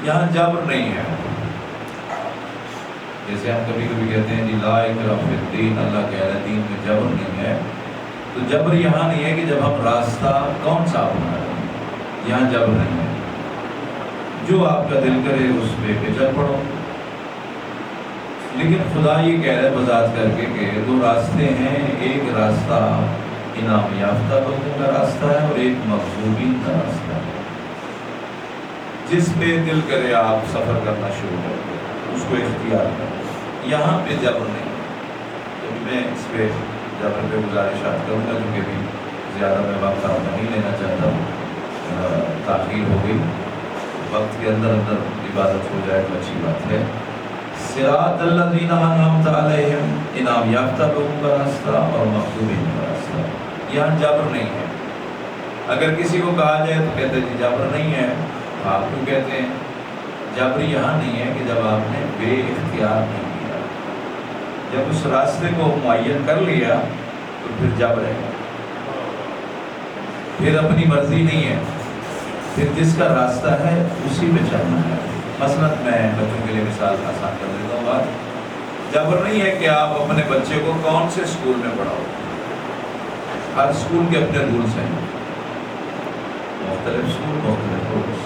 یہاں جبر نہیں ہے. جیسے ہم کبھی کبھی کہتے ہیں لا اکراہ فی الدین، اللہ کہہ رہا ہے دین میں جبر نہیں ہے. تو جبر یہاں نہیں ہے کہ جب ہم راستہ کون سا اپنا رہے ہیں، یہاں جبر نہیں ہے. جو آپ کا دل کرے اس پہ چل پڑو. لیکن خدا یہ کہہ رہا ہے وضاحت کر کے کہ دو راستے ہیں، ایک راستہ انعام یافتہ لوگوں کا راستہ ہے اور ایک مغضوبین کا راستہ ہے. جس پہ دل کرے آپ سفر کرنا شروع کر دیں، اس کو اختیار کریں. یہاں پہ جبر نہیں. تو میں اس پہ جبر پہ گزارشات کروں گا، کیونکہ بھی زیادہ میں وقت آپ نہیں لینا چاہتا ہوں، تاخیر ہو گئی. وقت کے اندر عبادت ہو جائے تو اچھی بات ہے. صراط الذین انعمت علیہم، انعام یافتہ لوگوں کا راستہ اور مغضوبین کا راستہ. یہاں جبر نہیں ہے. اگر کسی کو کہا جائے تو کہتے ہیں جبر نہیں ہے. آپ کو کہتے ہیں جبر یہاں نہیں ہے کہ جب آپ نے بے اختیار نہیں کیا، جب اس راستے کو معین کر لیا تو پھر جبر ہے، پھر اپنی مرضی نہیں ہے، پھر جس کا راستہ ہے اسی پہ چلنا ہے. مثلا میں بچوں کے لیے مثال آسان کر دیتا ہوں. بات جبر نہیں ہے کہ آپ اپنے بچے کو کون سے اسکول میں پڑھاؤ. ہر اسکول کے اپنے رولز ہیں، مختلف اسکول مختلف رولز.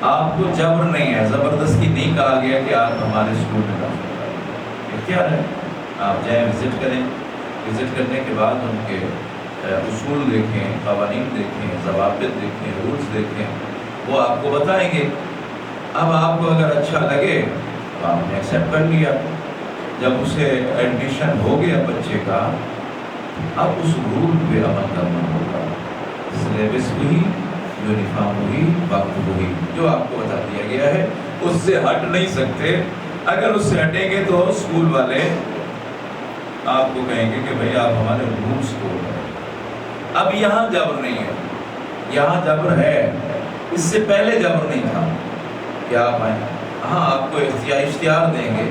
آپ کو جبر نہیں ہے، زبردستی نہیں کہا گیا کہ آپ ہمارے اسکول میں داخل کریں. اختیار ہے، آپ جائیں وزٹ کریں. وزٹ کرنے کے بعد ان کے اصول دیکھیں، قوانین دیکھیں، ضوابط دیکھیں، رولز دیکھیں، وہ آپ کو بتائیں گے. اب آپ کو اگر اچھا لگے تو آپ نے ایکسیپٹ کر لیا. جب اسے ایڈمیشن ہو گیا بچے کا، اب اس رول پہ عمل کرنا ہوگا. سلیبس وہی، یونیفارم وہی، وقت وہی، جو آپ کو بتا دیا گیا ہے اس سے ہٹ نہیں سکتے. اگر اس سے ہٹیں گے تو اسکول والے آپ کو کہیں گے کہ بھئی آپ ہمارے رولز کو. اب یہاں جبر نہیں ہے، یہاں جبر ہے. اس سے پہلے جبر نہیں تھا کہ آپ آئیں. ہاں آپ کو اختیار دیں گے،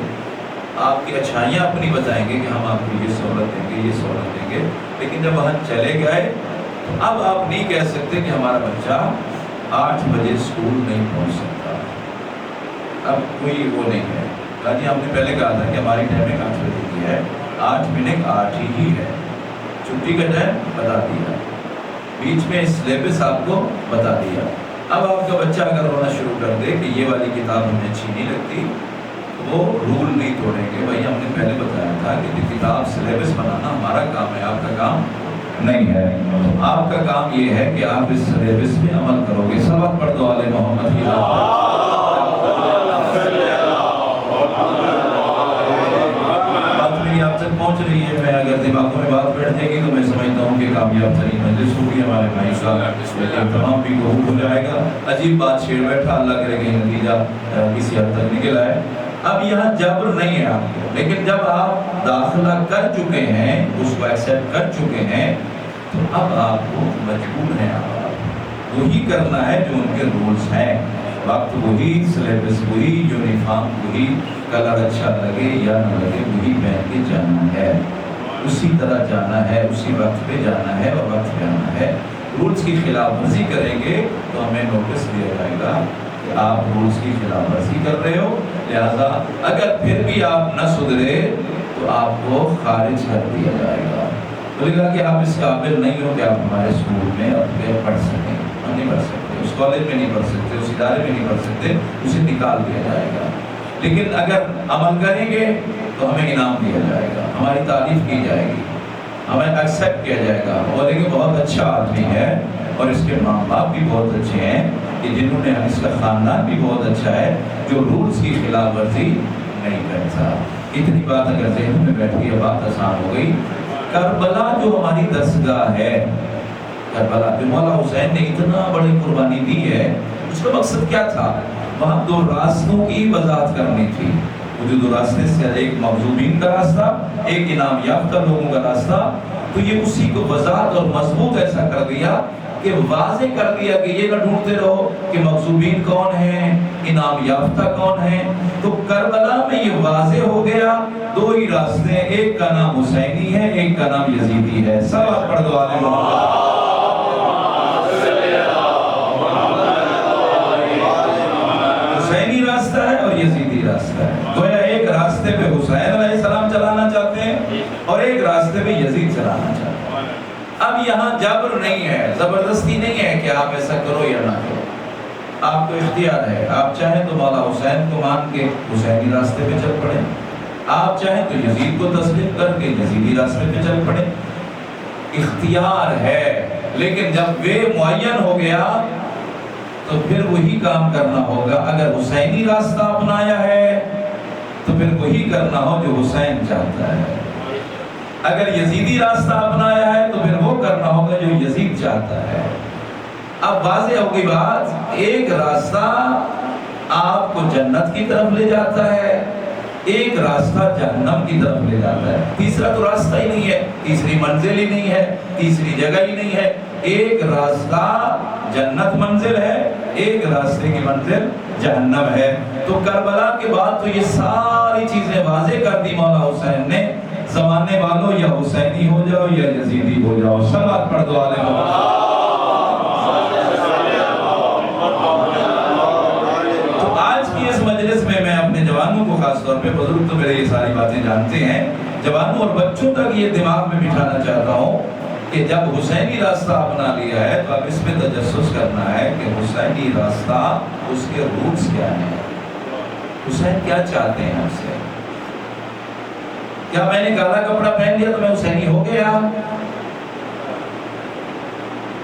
آپ کی اچھائیاں اپنی بتائیں گے کہ ہم آپ کو یہ سہولت دیں گے، یہ سہولت دیں گے. لیکن جب وہاں چلے گئے تو اب آپ نہیں کہہ سکتے کہ ہمارا بچہ 8 بجے اسکول نہیں پہنچ سکتا. اب کوئی وہ نہیں ہے. جی ہم نے پہلے کہا تھا کہ ہماری ٹائمنگ 8 بجے کی ہے، 8 منٹ 8 ہی ہے. چھٹی کا ٹائم بتا دیا، بیچ میں سلیبس آپ کو بتا دیا. اب آپ کا بچہ اگر رونا شروع کر دے کہ یہ والی کتاب ہمیں اچھی نہیں لگتی، وہ رول نہیں توڑیں گے. بھائی ہم نے پہلے بتایا تھا کہ کتاب سلیبس بنانا ہمارا کام ہے، آپ کا کام نہیں ہے. آپ کا کام یہ ہے کہ آپ اس سلیبس پہ عمل کرو گے. سبق پڑھ دو آل محمد کی بات میری آپ تک پہنچ رہی ہے. میں اگر دماغوں میں بات بیٹھ جائے گی تو میں سمجھتا ہوں کہ کامیاب ترین مجلس ہوگی ہمارے بھائی صاحب. تمام بھی قبول ہو جائے گا. عجیب بات چھیڑ بیٹھا، اللہ کرے کہ نتیجہ کسی حد تک نکل آئے. اب یہاں جبر نہیں ہے آپ کو. لیکن جب آپ داخلہ کر چکے ہیں، اس کو ایکسیپٹ کر چکے ہیں، تو اب آپ کو مجبور ہیں آپ وہی کرنا ہے جو ان کے رولز ہیں. وقت وہی، سلیبس وہی، یونیفارم وہی، کلر اچھا لگے یا نہ لگے وہی پہن کے جانا ہے. اسی طرح جانا ہے، اسی وقت پہ جانا ہے اور وقت پہ آنا ہے. رولز کی خلاف ورزی کریں گے تو ہمیں نوٹس دیا جائے گا کہ آپ رولز کی خلاف ورزی کر رہے ہو. لہذا اگر پھر بھی آپ نہ سدھرے تو آپ کو خارج کر دیا جائے گا. بولے گا کہ آپ اس قابل نہیں ہو کہ آپ ہمارے اسکول میں پڑھ سکیں. ہم نہیں پڑھ سکتے، اس کالج میں نہیں پڑھ سکتے، اس ادارے میں نہیں پڑھ سکتے. اسے نکال دیا جائے گا. لیکن اگر عمل کریں گے تو ہمیں انعام دیا جائے گا، ہماری تعریف کی جائے گی، ہمیں ایکسیپٹ کیا جائے گا. بولیں گے بہت اچھا آدمی ہے اور اس کے ماں باپ بھی بہت اچھے ہیں، کہ جنہوں نے اس کا خاندان بھی بہت اچھا ہے جو رولز کی خلاف ورزی نہیں کرتا. اتنی بات اگر ذہن میں بیٹھ گئی بات آسان ہو گئی. کربلا جو ہماری دستگاہ ہے، کربلا جو مولا حسین نے اتنا بڑی قربانی دی ہے، اس کا مقصد کیا تھا؟ وہاں 2 راستوں کی وضاحت کرنی تھی. وہ جو 2 راستے سے، ایک مغضوبین کا راستہ، ایک انعام یافتہ لوگوں کا راستہ. تو یہ اسی کو وضاحت اور مضبوط ایسا کر دیا کہ واضح کر دیا کہ یہ نہ ڈھونڈتے رہو کہ مغضوبین کون ہیں، انعام یافتہ کون ہیں. تو کربلا میں یہ واضح ہو گیا 2 ہی راستے ہیں. ایک کا نام حسینی ہے، ایک کا نام یزیدی ہے. سب پڑھ دو آل محمد. حسینی راستہ ہے اور یزیدی راستہ ہے. گویا ایک راستے پہ حسین علیہ السلام چلانا چاہتے ہیں اور ایک راستے پہ یزید چلانا چاہتے ہیں. اب یہاں جبر نہیں ہے، زبردستی نہیں ہے کہ آپ ایسا کرو یا نہ کرو. آپ کو اختیار ہے، آپ چاہیں تو مولا حسین کو مان کے حسینی راستے پہ چل پڑیں، آپ چاہیں تو یزید کو تسلیم کر کے یزیدی راستے پہ چل پڑیں، اختیار ہے۔ لیکن جب وہ معین ہو گیا تو پھر وہی کام کرنا ہوگا۔ اگر حسینی راستہ اپنایا ہے تو پھر وہی کرنا ہو جو حسین چاہتا ہے، اگر یزیدی راستہ اپنایا ہے تو پھر وہ کرنا ہوگا جو یزید چاہتا ہے۔ اب واضح ہو گئی بات، ایک راستہ آپ کو جنت کی طرف لے جاتا ہے، ایک راستہ جہنم کی طرف لے جاتا ہے، تیسرا تو راستہ ہی نہیں ہے، تیسری منزل ہی نہیں ہے، تیسری جگہ ہی نہیں ہے۔ ایک راستہ جنت منزل ہے، ایک راستے کی منزل جہنم ہے۔ تو کربلا کے بعد تو یہ ساری چیزیں واضح کر دی مولا حسین نے، زمانے والوں یا حسینی ہو جاؤ یا یزیدی ہو جاؤ، صلوات پڑھ دو علیہ محمد۔ تو آج کی اس مجلس میں میں اپنے جوانوں کو خاص طور پہ، بزرگ تو میرے یہ ساری باتیں جانتے ہیں، جوانوں اور بچوں تک یہ دماغ میں بٹھانا چاہتا ہوں کہ جب حسینی راستہ اپنا لیا ہے تو اب اس پہ تجسس کرنا ہے کہ حسینی راستہ، اس کے روٹس کیا ہیں، حسین کیا چاہتے ہیں ہم سے۔ کیا میں نے کالا کپڑا پہن لیا تو میں حسینی ہو گیا؟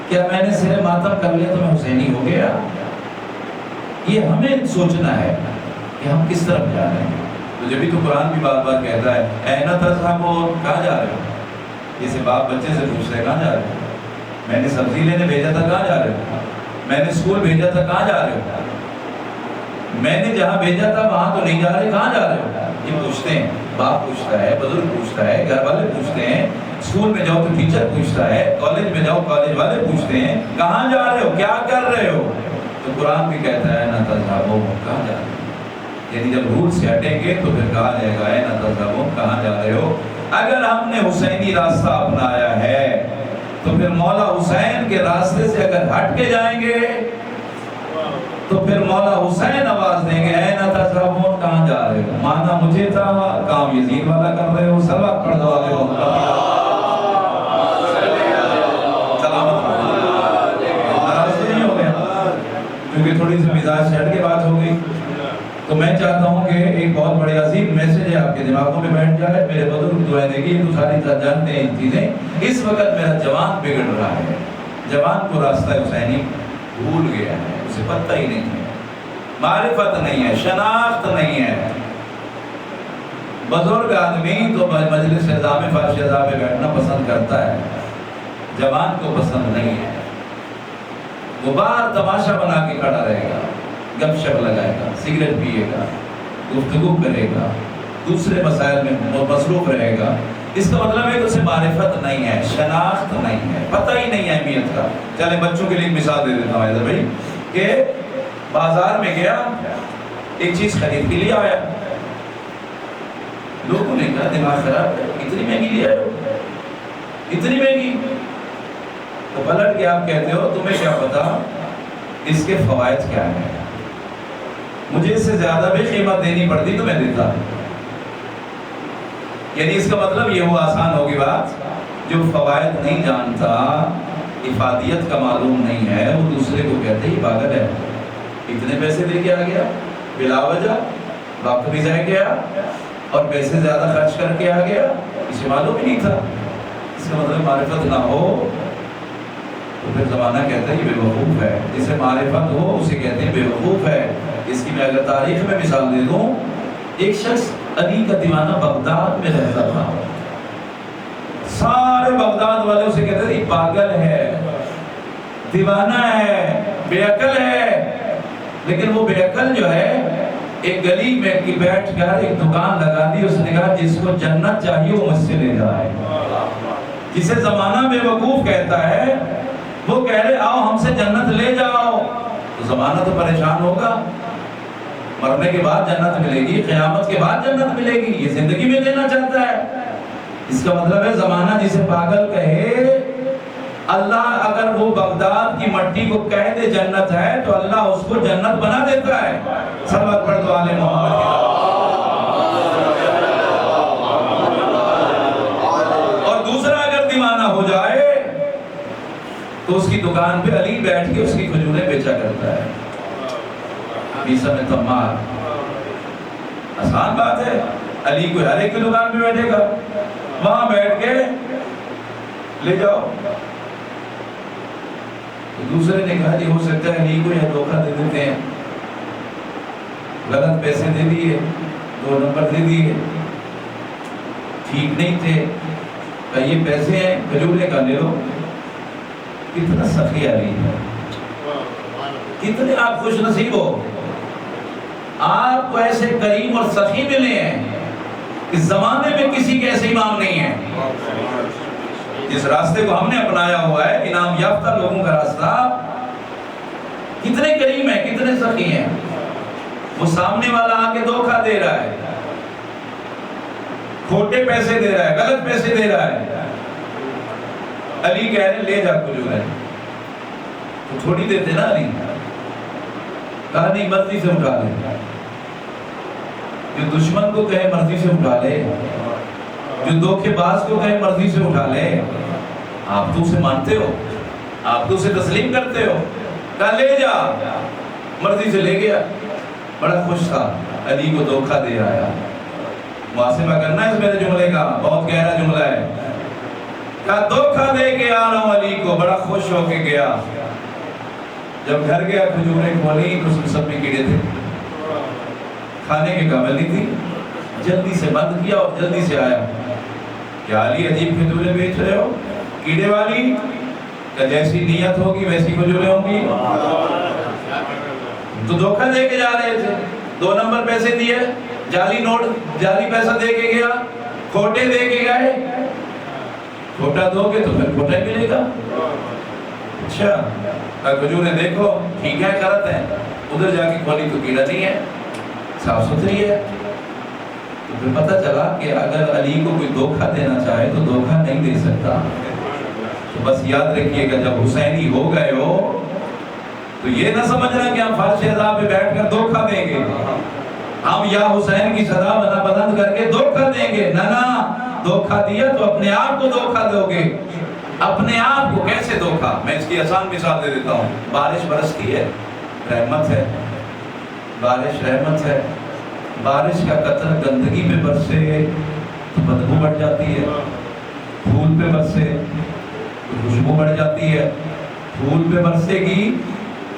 کیا میں نے سرے ماتم کر لیا تو میں حسینی ہو گیا؟ یہ ہمیں سوچنا ہے کہ ہم کس طرف جا رہے ہیں۔ تو جبھی تو قرآن بھی بار بار کہتا ہے اَیْنَ تَذْهَبُونَ، کہاں جا رہے ہو؟ جیسے باپ بچے سے پوچھتے ہیں کہاں جا رہے ہو؟ میں نے سبزی لینے بھیجا تھا، کہاں جا رہے ہو؟ میں نے اسکول بھیجا تھا، کہاں جا رہے ہو؟ میں نے جہاں بھیجا تھا وہاں تو نہیں جا رہے، کہاں جا رہے ہو؟ یہ پوچھتے ہیں، باپ پوچھتا ہے، بزرگ پوچھتا ہے، گھر والے پوچھتے ہیں، اسکول میں جاؤ تو ٹیچر پوچھتا ہے، کالج میں جاؤ کالج والے پوچھتے ہیں کہاں جا رہے ہو، کیا کر رہے ہو؟ تو قرآن بھی کہتا ہے نہ تذہبون، کہاں جا رہے ہو؟ یعنی جب رول سے ہٹیں گے تو پھر کہا جائے گا نہ تذہبون، کہاں جا رہے ہو؟ اگر ہم نے حسینی راستہ اپنایا ہے تو پھر مولا حسین کے راستے سے اگر ہٹ کے جائیں گے تو پھر مولا حسین آواز دیں گے اے نہ تذہبون، کہاں جا رہے ہو؟ مانا مجھے تھا، کام یزید والا کر رہے ہو، صلوات پڑھ دو علیہ محمد۔ کیونکہ تھوڑی سی مزاج سے ہٹ کے بات ہو گئی، تو میں چاہتا ہوں کہ ایک بہت بڑے عظیم میسج ہے آپ کے دماغوں میں بیٹھ جائے۔ میرے بزرگ دعائیں دیں گے، یہ تو ساری جانتے ہیں ان چیزیں۔ اس وقت میرا جوان بگڑ رہا ہے، جوان کو راستہ حسینی بھول گیا ہے، اسے پتہ ہی نہیں ہے، معرفت نہیں ہے، شناخت نہیں ہے۔ بزرگ آدمی تو مجلس نظام فرش پہ بیٹھنا پسند کرتا ہے، جوان کو پسند نہیں ہے۔ وہ باہر تماشا بنا کے کھڑا رہے گا، گپ شپ لگائے گا، سگریٹ پیے گا، گفتگو کرے گا، دوسرے مسائل میں مصروف رہے گا۔ اس کا مطلب ہے کہ اسے معرفت نہیں ہے، شناخت نہیں ہے، پتہ ہی نہیں ہے اہمیت کا۔ چلے بچوں کے لیے ایک مثال دے دیتا ہوں حیدر بھائی، کہ بازار میں گیا، ایک چیز خرید کے لیے آیا، لوگوں نے کہا دماغ خراب ہے، اتنی مہنگی لے آئے ہو، اتنی مہنگی؟ تو پلٹ کے آپ کہتے ہو تمہیں کیا پتا اس کے فوائد کیا ہیں، مجھے اس سے زیادہ بھی قیمت دینی پڑتی تو میں دیتا۔ یعنی اس کا مطلب یہ ہوا، آسان ہوگی بات، جو فوائد نہیں جانتا، افادیت کا معلوم نہیں ہے، وہ دوسرے کو کہتے ہی پاگل ہے، اتنے پیسے دے کے آ گیا بلا وجہ، وقت بھی ضائع کیا اور پیسے زیادہ خرچ کر کے آ گیا، اسے معلوم ہی نہیں تھا۔ اس کا مطلب معرفت نہ ہو تو پھر زمانہ کہتا ہے یہ بے وقوف ہے، جسے معرفت ہو اسے کہتے ہیں بے وقوف ہے۔ اس کی میں اگر تاریخ میں مثال دے دوں، ایک شخص علی کا دیوانہ بغداد میں رہتا تھا، سارے بغداد والے اسے کہتے تھے یہ پاگل ہے، دیوانہ ہے، بے عقل ہے، لیکن وہ بے عقل جو ہے ایک گلی میں بیٹھ کر ایک دکان لگا دی، اس نے کہا جس کو جنت چاہیے وہ مجھ سے لے جائے۔ جسے زمانہ بے وقوف کہتا ہے وہ کہہ رہے آؤ ہم سے جنت لے جاؤ، تو زمانہ تو پریشان ہوگا، مرنے کے بعد جنت ملے گی، قیامت کے بعد جنت ملے گی، یہ زندگی میں دینا چاہتا ہے۔ اس کا مطلب ہے زمانہ جسے پاگل کہے، اللہ اگر وہ بغداد کی مٹی کو کہہ دے جنت ہے تو اللہ اس کو جنت بنا دیتا ہے۔ صلوات پڑھ دو آل محمد کی۔ اور دوسرا اگر دیوانہ ہو جائے تو اس کی دکان پہ علی بیٹھ کے اس کی کھجوریں بیچا کرتا ہے، بیسا میں تمار. آسان بات ہے. علی کو ہر ایک کی دکان پہ بیٹھے گا, وہاں بیٹھ کے لے جاؤ. دوسرے نے کہا جی ہو سکتا ہے علی کو یہ دھوکہ دے دیتے ہیں, غلط پیسے دے دیے, 2 نمبر دے دیے, ٹھیک نہیں تھے, کہ یہ پیسے ہیں کھجورے کا لے لو. کتنا سخی علی ہے, کتنے آپ خوش نصیب ہو, آپ کو ایسے کریم اور سخی ملے ہیں. اس زمانے میں کسی کے ایسے امام نہیں ہے. جس راستے کو ہم نے اپنایا ہوا ہے, انعام یافتہ لوگوں کا راستہ, کتنے کریم ہیں, کتنے سخی ہیں. وہ سامنے والا آ کے دھوکہ دے رہا ہے, کھوٹے پیسے دے رہا ہے, غلط پیسے دے رہا ہے. علی کہہ رہے لے جا کچھ ہے, تو تھوڑی دیتے نا. علی کہا نہیں, مرضی سے اٹھا لے. جو دشمن کو کہے مرضی سے اٹھا لے, جو دھوکے باز کو کہے مرضی سے اٹھا لے. آپ تو اسے مانتے ہو, آپ تو اسے تسلیم کرتے ہو. کہا لے جا, مرضی سے لے گیا. بڑا خوش تھا, علی کو دھوکہ دے آیا. محاسبہ کرنا ہے اس میرے جملے کا, بہت گہرا جملہ ہے. کہا دھوکہ دے کے آ رہا ہوں علی کو. بڑا خوش ہو کے گیا. جب گھر گیا کھجوریں کھولی تو اس میں سب میں کیڑے تھے, کھانے کے قابل نہیں تھی. جلدی سے بند کیا اور جلدی سے آیا. کیا علی عجیب کھجوریں بیچ رہے ہو, کیڑے والی؟ کہ جیسی نیت ہوگی ویسی کھجوریں ہوں گی. تو دھوکہ دے کے جا رہے تھے, 2 نمبر پیسے دیے, جعلی نوٹ, جعلی پیسہ دے کے گیا, کھوٹے دے کے گئے. کھوٹا دو گے تو پھر کھوٹا ہی ملے گا. اچھا کھجوریں دیکھو ٹھیک ہے, غلط ہے, ادھر جا کے کھولی تو کیڑا نہیں ہے, صاف ستھری ہے. تو پھر پتہ چلا کہ اگر علی کو کوئی دھوکہ دینا چاہے تو دھوکہ نہیں دے سکتا. تو بس یاد رکھیے گا, جب حسینی ہو گئے ہو تو یہ نہ سمجھنا کہ ہم فرش ادا پہ بیٹھ کر دھوکہ دیں گے, ہم یا حسین کی صدا بنا بلند کر کے دھوکہ دیں گے. نہ, دھوکہ دیا تو اپنے آپ کو دھوکہ دو گے. اپنے آپ کو کیسے دھوکہ؟ میں اس کی آسان مثال دے دیتا ہوں. بارش برستی ہے, رحمت ہے, بارش رحمت ہے. بارش کا قطرہ گندگی پہ برسے تو بدبو بڑھ جاتی ہے, پھول پہ برسے تو خوشبو بڑھ جاتی ہے. پھول پہ برسے گی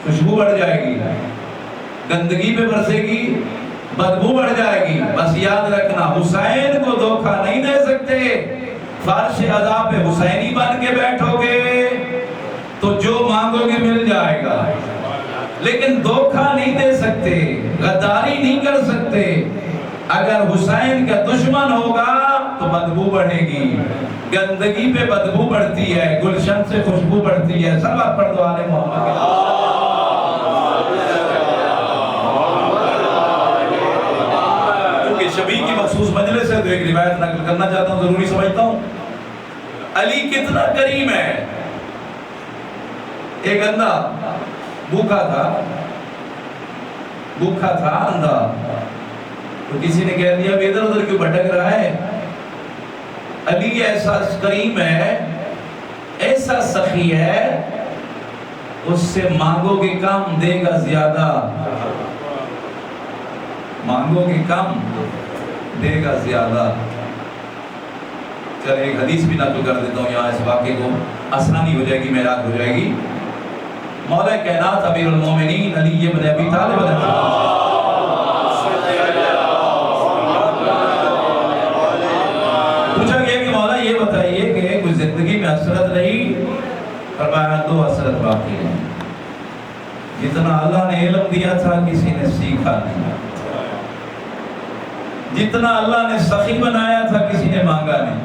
خوشبو بڑھ جائے گی, گندگی پہ برسے گی بدبو بڑھ جائے گی. بس یاد رکھنا, حسین کو دھوکہ نہیں دے سکتے. فرش ادا پہ حسینی بن کے بیٹھو گے تو جو مانگو گے مل جائے گا, لیکن دھوکہ نہیں دے سکتے, غداری نہیں کر سکتے. اگر حسین کا دشمن ہوگا تو بدبو بڑھے گی. گندگی پہ بدبو بڑھتی ہے, گلشن سے خوشبو بڑھتی ہے. سب آپ پڑھ دو آل محمد کے. شبی کی مخصوص مجلس ہے تو ایک روایت نقل کرنا چاہتا ہوں, ضروری سمجھتا ہوں. علی کتنا کریم ہے. ایک اندھا بھوکا تھا اندھا, تو کسی نے کہہ دیا ادھر ادھر کیوں بھٹک رہا ہے. علی ایسا کریم ہے, ایسا سخی ہے, اس سے مانگو گے کم دے گا زیادہ, مانگو گے کم دے گا زیادہ. چلے ایک حدیث بھی نقل کر دیتا ہوں یہاں, اس واقعے کو آسانی ہو جائے گی, معراج ہو جائے گی. مولا کائنات امیر المومنین علی بن ابی طالب پوچھا گیا کہ مولا یہ بتائیے کہ کوئی زندگی میں حسرت رہی؟ فرمایا 2 حسرت باقی ہیں. جتنا اللہ نے علم دیا تھا کسی نے سیکھا نہیں, جتنا اللہ نے سخی بنایا تھا کسی نے مانگا نہیں.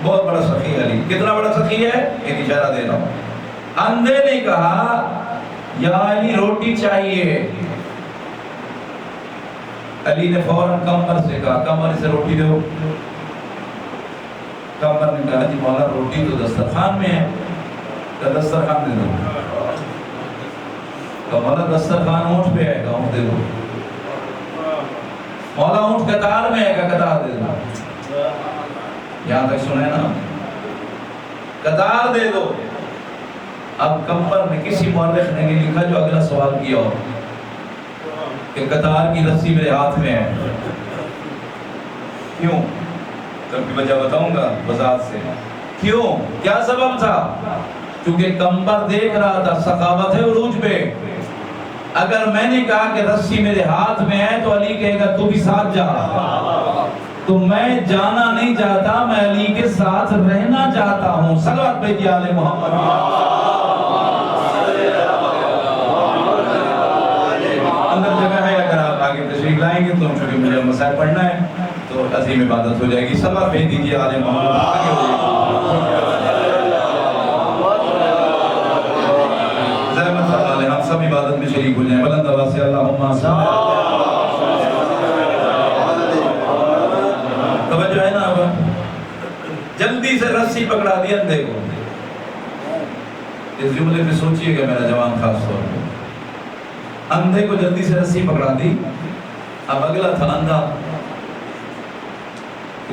بہت بڑا سخی علی. کتنا بڑا سخی ہے, ایک اشارہ دے رہا ہوں. اندھے نے کہا یا علی روٹی چاہیے. علی نے فوراً کمر سے کہا کمر سے روٹی دو. کمر نے کہا جی مولا روٹی تو دسترخوان میں ہے, تو دسترخوان دے دو. مولا دسترخوان اونٹ پہ ہے, کہ اونٹ دے دو. مولا اونٹ قطار میں ہے, کہ قطار دے دو. یہاں تک سنے نا, قطار دے دو. اب کمر نے کسی مورخ نے لکھا جو اگلا سوال کیا ہو, کہ قطار کی رسی میرے ہاتھ میں ہے. کیوں؟ کبھی وجہ بتاؤں گا وضاحت سے. کیوں؟ کیا سبب تھا؟ کیونکہ کمبر دیکھ رہا تھا سخاوت ہے عروج پہ. اگر میں نے کہا کہ رسی میرے ہاتھ میں ہے تو علی کہے گا تو بھی ساتھ جا. تو میں جانا نہیں چاہتا, میں علی کے ساتھ رہنا چاہتا ہوں. صلوات بھیجئے آل محمد. اندر جگہ ہے, اگر آپ آگے تشریف لائیں گے تو چونکہ مجھے مسائل پڑھنا ہے تو عظیم عبادت ہو جائے گی. صلوات بھیج دیجئے آل محمد. آگے ہو جائے زحمت فرمائیں, ہم سب عبادت میں شریک ہو جائیں. بلند آواز سے اللہم صل. توجہ ہے نا. اب جلدی سے رسی پکڑا دی اندھے کو. اس جملے پہ سوچئے گا میرا جوان خاص طور پہ. اندھے کو جلدی سے رسی پکڑا دی. اب اگلا تھا اندھا.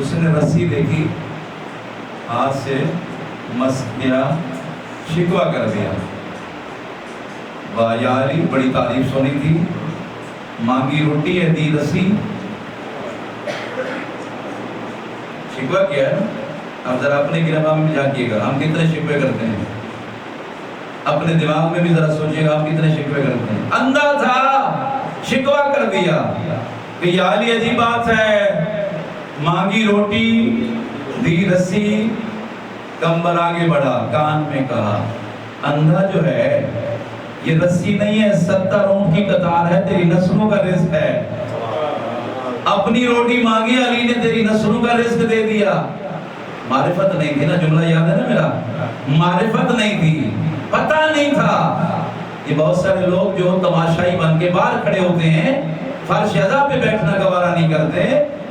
اس نے رسی دیکھی, ہاتھ سے مس کیا, شکوہ کر دیا. واہ یا علی, بڑی تعریف سنی تھی, مانگی روٹی ہے دی رسی. شکوہ کیا ہے. اب ذرا اپنے گربان میں جھانکیے گا, ہم کتنے شکوے کرتے ہیں. اپنے دماغ میں بھی ذرا سوچئے گا ہم کتنے شکوے کرتے ہیں. اندھا تھا, شکوہ کر دیا کہ یا علی عجیب بات ہے, مانگی روٹی دی رسی. کمبر آگے بڑھا, کان میں کہا اندھا جو ہے یہ رسی نہیں ہے, 70 اونٹ کی قطار ہے, تیری نسلوں کا رزق ہے. اپنی روٹی مانگی, علی نے تیری نسلوں کا رزق دے دیا. معرفت نہیں تھی نا, جملہ یاد ہے نا میرا, معرفت نہیں تھی, پتہ نہیں تھا. یہ بہت سارے لوگ جو تماشائی بن کے باہر کھڑے ہوتے ہیں, فرش عزا پہ بیٹھنا گوارا نہیں کرتے,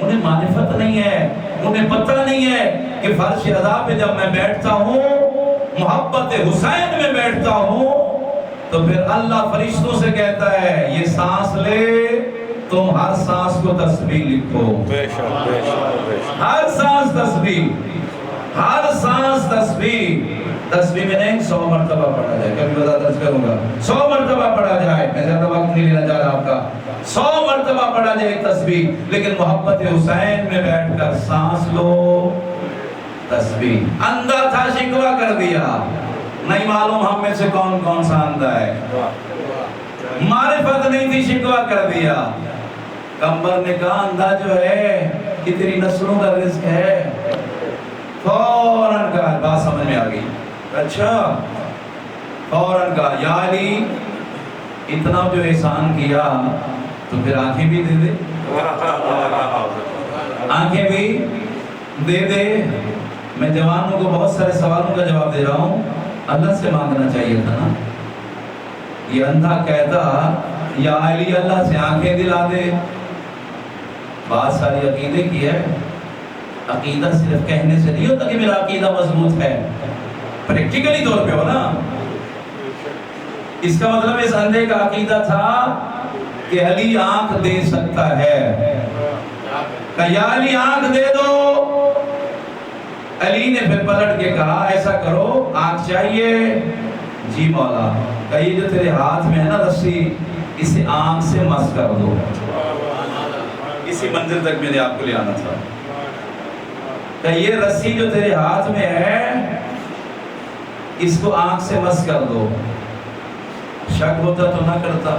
انہیں معرفت نہیں ہے, انہیں پتہ نہیں ہے کہ فرش عزا پہ جب میں بیٹھتا ہوں, محبت حسین میں بیٹھتا ہوں, تو پھر اللہ فرشتوں سے کہتا ہے یہ سانس لے, تم ہر سانس کو تسبیح لکھو. ہر سانس تسبیح, ہر سانس تسبیح. تسبیح میں نہیں 100 مرتبہ پڑھا جائے, کبھی بتا درج کروں گا 100 مرتبہ پڑھا جائے, میں زیادہ وقت نہیں لینا چاہ رہا آپ کا. 100 مرتبہ پڑھا جائے تسبیح, لیکن محبت حسین میں بیٹھ کر سانس لو, تسبیح. اندھا تھا, شکوہ کر دیا. نہیں معلوم ہم میں سے کون کون سا اندھا ہے. معرفت نہیں تھی, شکوہ کر دیا. کمبر نے کہا اندھا جو ہے یہ تیری نسلوں کا رزق ہے. فوراً کہا, بات سمجھ میں آ گئی, اچھا. فوراً کہا یا علی اتنا جو احسان کیا تو پھر آنکھیں بھی دے دے, آنکھیں بھی دے دے. میں جوانوں کو بہت سارے سوالوں کا جواب دے رہا ہوں, اللہ سے مانگنا چاہیے تھا نا. یہ اندھا کہتا یا علی اللہ سے آنکھیں دلا دے. بات ساری عقیدے کی ہے. عقیدہ صرف کہنے سے نہیں ہوتا کہ میرا عقیدہ مضبوط ہے, پریکٹیکلی طور پہ ہو نا. اس کا مطلب اس اندھے کا عقیدہ تھا کہ علی آنکھ دے سکتا ہے. کہ یا علی آنکھ دے دو. علی نے پھر پلٹ کے کہا ایسا کرو, آنکھ چاہیے, جی مولا. کہ یہ جو تیرے ہاتھ میں ہے نا رسی, اسے آنکھ سے مس کر دو. اسی منزل تک میں نے آپ کو لے آنا تھا. کہ یہ رسی جو تیرے ہاتھ میں ہے اس کو آنکھ سے مس کر دو. شک ہوتا تو نہ کرتا,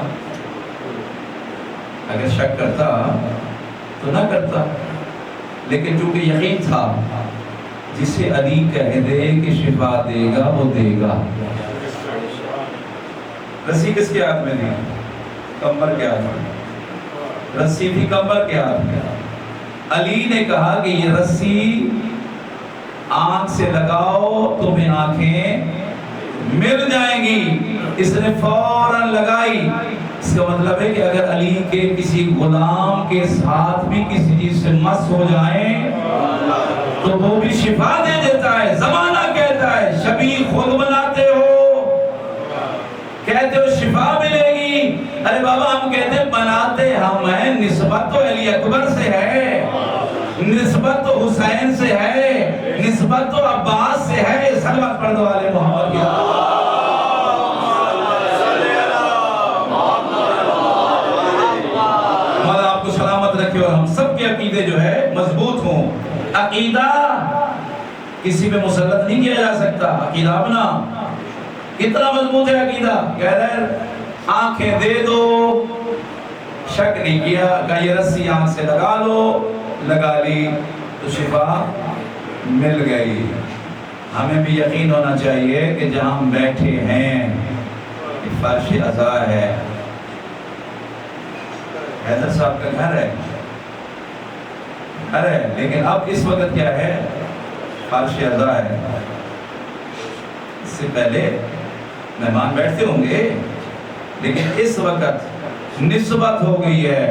اگر شک کرتا تو نہ کرتا, لیکن چونکہ یقین تھا جسے علی کہہ دے کہ شفا دے گا وہ دے گا. رسی کس کے ہاتھ میں تھی؟ کمبر کے ہاتھ میں. رسی تھی کمبر کے ہاتھ میں. علی نے کہا کہ یہ رسی آنکھ سے لگاؤ, تمہیں آنکھیں مل جائیں گی. اس نے فوراً لگائی. اس کا مطلب ہے کہ اگر علی کے کسی غلام کے ساتھ بھی کسی چیز سے مس ہو جائیں تو وہ بھی شفا دے دیتا ہے. زمانہ کہتا ہے, شبیہ خود بناتے ہو, کہتے ہو شفا ملے گی. ارے بابا ہم کہتے ہیں بناتے ہم ہیں, نسبت تو علی اکبر سے ہے, نسبت تو حسین سے ہے, نسبت تو عباس سے ہے. صلوات پڑھ دو آل محمد کی. اور ہم سب کے عقیدے جو ہے مضبوط ہوں۔ عقیدہ کسی پہ مسلط نہیں کیا جا سکتا۔ عقیدہ اپنا کتنا مضبوط ہے عقیدہ، کہہ رہے آنکھیں دے دو، شک نہیں کیا کہ یہ رسی آنکھ سے لگا لو، لگا لی تو شفا مل گئی۔ ہمیں بھی یقین ہونا چاہیے کہ جہاں ہم بیٹھے ہیں فرش عزا ہے، حیدر صاحب کا گھر ہے، لیکن اب اس وقت کیا ہے، فرش عزا ہے۔ اس سے پہلے مہمان بیٹھتے ہوں گے، لیکن اس وقت نسبت ہو گئی ہے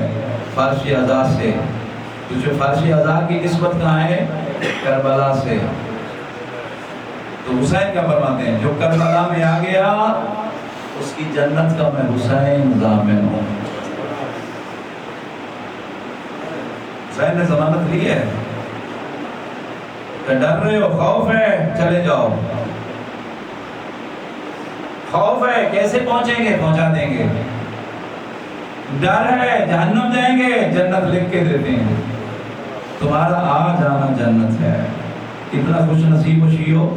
فرش عزا سے۔ تو جو فرش عزا کی نسبت کہاں ہے؟ کربلا سے۔ تو حسین کیا فرماتے ہیں، جو کربلا میں آ گیا اس کی جنت کا میں حسین ضامن ہوں۔ حسین نے ضمانت لی ہے کہ ڈر رہے ہو، خوف ہے، چلے جاؤ، خوف ہے کیسے پہنچیں گے، پہنچا دیں گے، ڈر ہے جہنم جائیں گے، جنت لکھ کے دیتے ہیں، تمہارا آ جانا جنت ہے۔ کتنا خوش نصیب و شیعو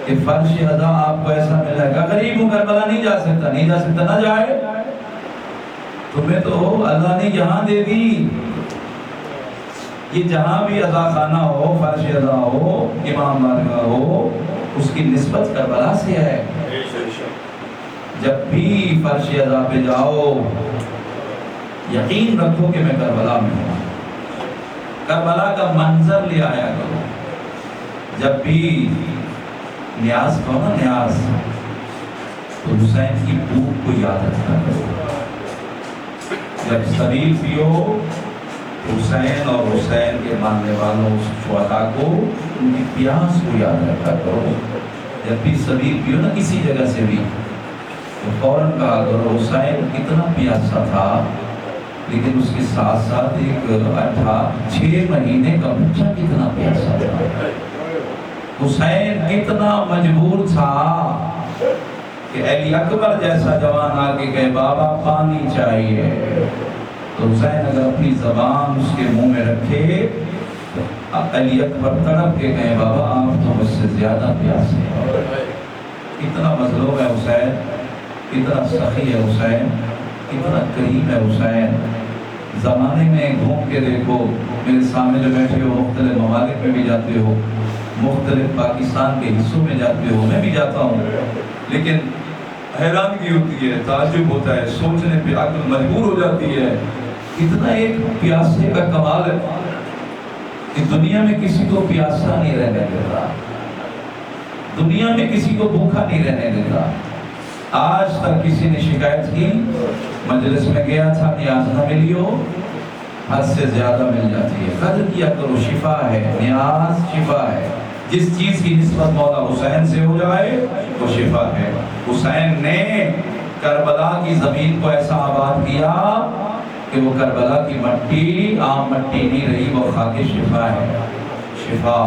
کہ فرش عزا آپ کو ایسا ملا ہے۔ غریب ہوں، کربلا نہیں جا سکتا، نہیں جا سکتا، نہ جائے، تمہیں تو اللہ نے یہاں دے دی۔ یہ جہاں بھی عزا خانہ ہو، فرش عزا ہو، امام بارگاہ ہو، اس کی نسبت کربلا سے ہے۔ جب بھی فرش عزا پہ جاؤ یقین رکھو کہ میں کربلا میں ہوں، کربلا کا منظر لے آیا کرو۔ جب بھی نیاز کہو نا، نیاز، تو حسین کی بھوک کو یاد رکھا کرو۔ جب سبیل پیو، حسین اور حسین کے ماننے والوں شہداء کو ان کی پیاس کو یاد رکھا کرو۔ جب بھی سبیل پیو نا کسی جگہ سے بھی، تو فوراً کہا کرو حسین کتنا پیاسا تھا، لیکن اس کے ساتھ ساتھ ایک 6 مہینے کا بچہ کتنا پیاسا تھا۔ حسین کتنا مجبور تھا کہ علی اکبر جیسا جوان آ کے کہے بابا پانی چاہیے، تو حسین اگر اپنی زبان اس کے منہ میں رکھے، علی اکبر تڑپ کے کہے بابا آپ تو مجھ سے زیادہ پیاسے ہیں۔ کتنا مظلوم ہے حسین، کتنا سخی ہے حسین، کتنا کریم ہے حسین۔ زمانے میں گھوم کے دیکھو، میرے سامنے جو بیٹھے ہو مختلف ممالک میں بھی جاتے ہو، مختلف پاکستان کے حصوں میں جاتے ہو، میں بھی جاتا ہوں، لیکن حیرانگی ہوتی ہے، تعجب ہوتا ہے، سوچنے پہ عقل مجبور ہو جاتی ہے۔ اتنا ایک پیاسے کا کمال ہے کہ دنیا میں کسی کو پیاسا نہیں رہنے دیتا، دنیا میں کسی کو بھوکا نہیں رہنے دیتا۔ آج تک کسی نے شکایت کی، مجلس میں گیا تھا نیاز نہ ملی ہو، حد سے زیادہ مل جاتی ہے۔ قدر کیا کرو، شفا ہے، نیاز شفا ہے۔ جس چیز کی نسبت مولا حسین سے ہو جائے وہ شفا ہے۔ حسین نے کربلا کی زمین کو ایسا آباد کیا کہ وہ کربلا کی مٹی عام مٹی نہیں رہی، وہ خاک شفا ہے۔ شفا،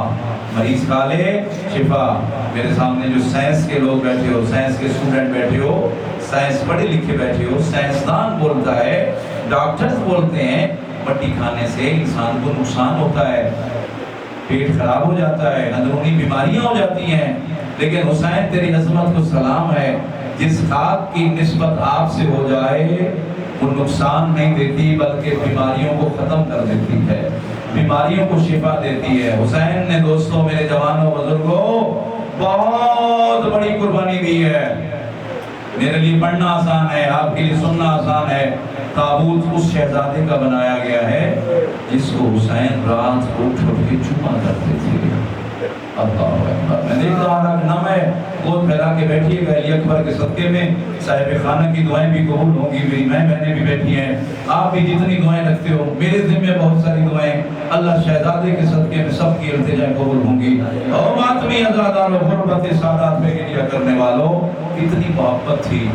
مریض کھا لے شفا۔ میرے سامنے جو سائنس کے لوگ بیٹھے ہو، سائنس کے اسٹوڈنٹ بیٹھے ہو، سائنس پڑھے لکھے بیٹھے ہو، سائنسدان بولتا ہے، ڈاکٹرز بولتے ہیں مٹی کھانے سے انسان کو نقصان ہوتا ہے، پیٹ خراب ہو جاتا ہے، اندرونی بیماریاں ہو جاتی ہیں، لیکن حسین تیری عظمت کو سلام ہے، جس خاک کی نسبت آپ سے ہو جائے وہ نقصان نہیں دیتی بلکہ بیماریوں کو ختم کر دیتی ہے، بیماریوں کو شفا دیتی ہے۔ حسین نے دوستوں، میرے جوانوں بزرگوں، بہت بڑی قربانی دی ہے۔ میرے لیے پڑھنا آسان ہے، آپ کے لیے سننا آسان ہے۔ تابوت اس شہزادے کا بنایا گیا ہے جس کو حسین رات کو اٹھ کے چوما کرتے تھے۔ اللہ اکبر۔ میں دیکھ رہا تھا کہ نہ میں گود پھیلا کے بیٹھیے گا، علی اکبر کے صدقے میں صاحب خانہ کی دعائیں بھی قبول ہوں گی، میری ماں بہنیں بھی بیٹھی ہیں، آپ بھی جتنی دعائیں رکھتے ہو، میرے ذمہ بہت ساری دعائیں، اللہ شہزادے کے صدقے میں سب کی التجائیں قبول ہوں گی۔ اور ماتمی ازادار و غربت سادات میں گریہ کرنے والوں، اتنی محبت تھی۔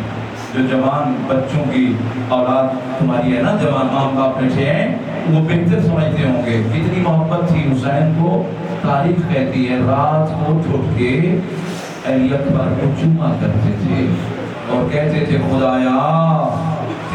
جو جوان بچوں کی اولاد تمہاری ہے نا، جوان ماں باپ بیٹھے ہیں، وہ بہتر سمجھتے ہوں گے کتنی محبت تھی حسین کو۔ تاریخ کہتی ہے رات کو اٹھ کے علی اکبر کو چوما کرتے تھے اور کہتے تھے خدایا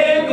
1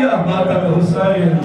یا ماتم حسین